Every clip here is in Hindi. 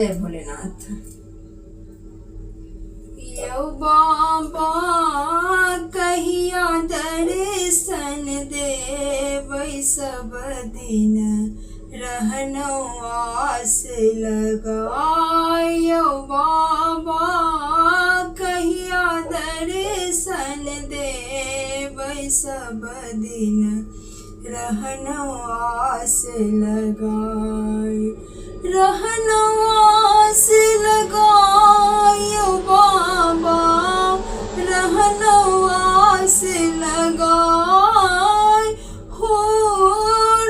जय भोलेनाथ। यौ बाबा कहिया दर्शन देबै, सब दिन रहनौ आस लगाय। यौ बाबा कहिया दर्शन देबै, सब दिन रहनौ आस लगाय। रहनौ आस लगाय यौ बाबा, रहनौ आस लगाय हो,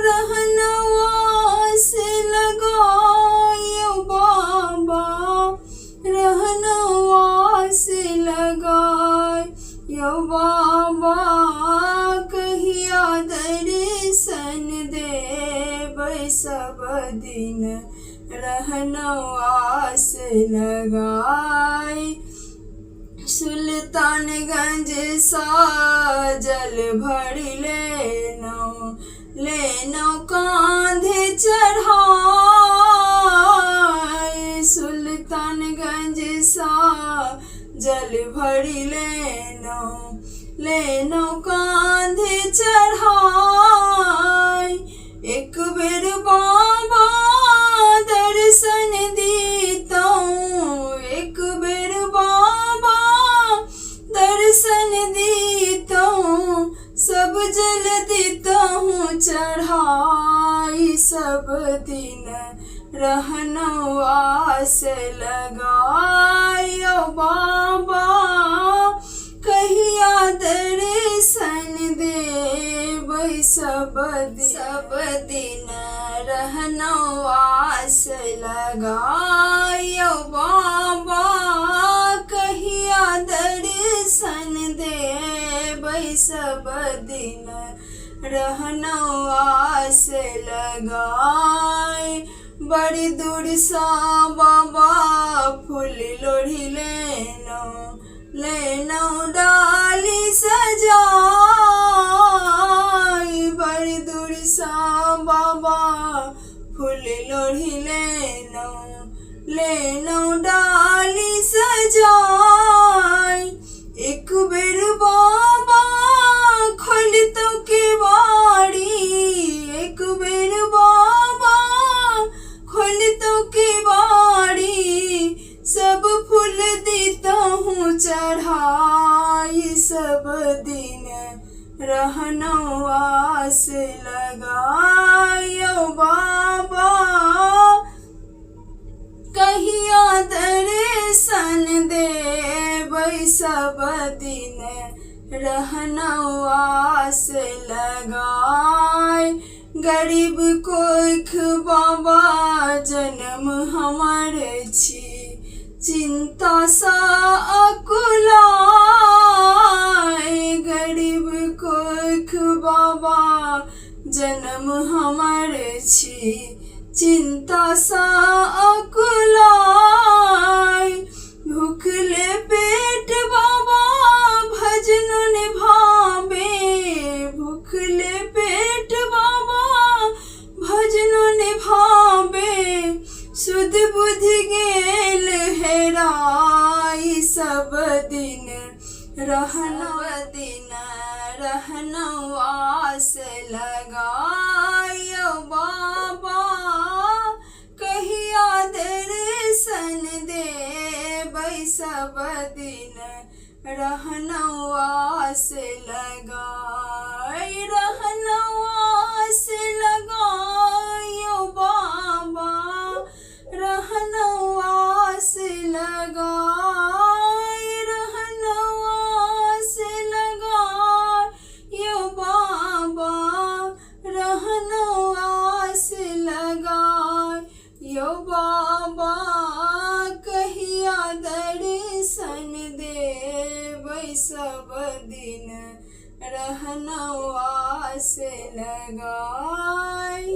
रहनौ आस लगाय यौ बाबा, रहनौ आस लगाय। यौ बाबा कहिया दर्शन देबै, सब दिन रहनौ आस लगाय। सुल्तानगंज सा जल भर लेनौ कांधे चढ़ाय। सुल्तानगंज सा जल भर लेनौ कांधे चढ़ाय। एक बेर बाबा दर्शन दीतौ, एक बेर बाबा दर्शन दीतौ, सब जल दीतौ चढ़ाई। सब दिन रहनौ आस लगाय। यौ बाबा कहिया दर्शन देबै, सब दिन रहनौ आस लगाय। यौ बाबा कहिया दर्शन देबै, सब दिन रहनौ आस लगाय। बड़ी दूर सा बाबा फूल लोढ़ी लेनौ डाली सजाय। बड़ी दूर सा बाबा फूल लोढ़ी लेनौ डाली सजाय। एक बेर बाबा खोलितौ केवाड़ी, एक बेर बाबा खोलितौ केवाड़ी, सब फूल दीतौ चढ़ाई। सब दिन रहनौ आस लगाय। यौ बाबा कहिया दर्शन देबै, सब दिन रहनौ आस लगाय। गरीब कोइख बाबा जन्म हमर छी, चिंता सा अकुलाय। गरीब कोइख बाबा जन्म हमर छी, चिंता सा अकुलाय। भूखले पेट बाबा भजन निभावे, भूखले पेट बाबा भजन निभावे, सुध बुध गेल हेराय। सब दिन रहनौ आस लगाय। यौ बाबा कहिया दर्शन देबै, सब दिन रहनौ आस लगाय। रहनौ आस लगाय यौ बाबा, रहनौ आस लगाय। रहनौ आस लगाय यौ बाबा, रहनौ आस लगाय। यौ बाबा कहिया दर्शन देबै, सब दिन रहनौ आस लगाय।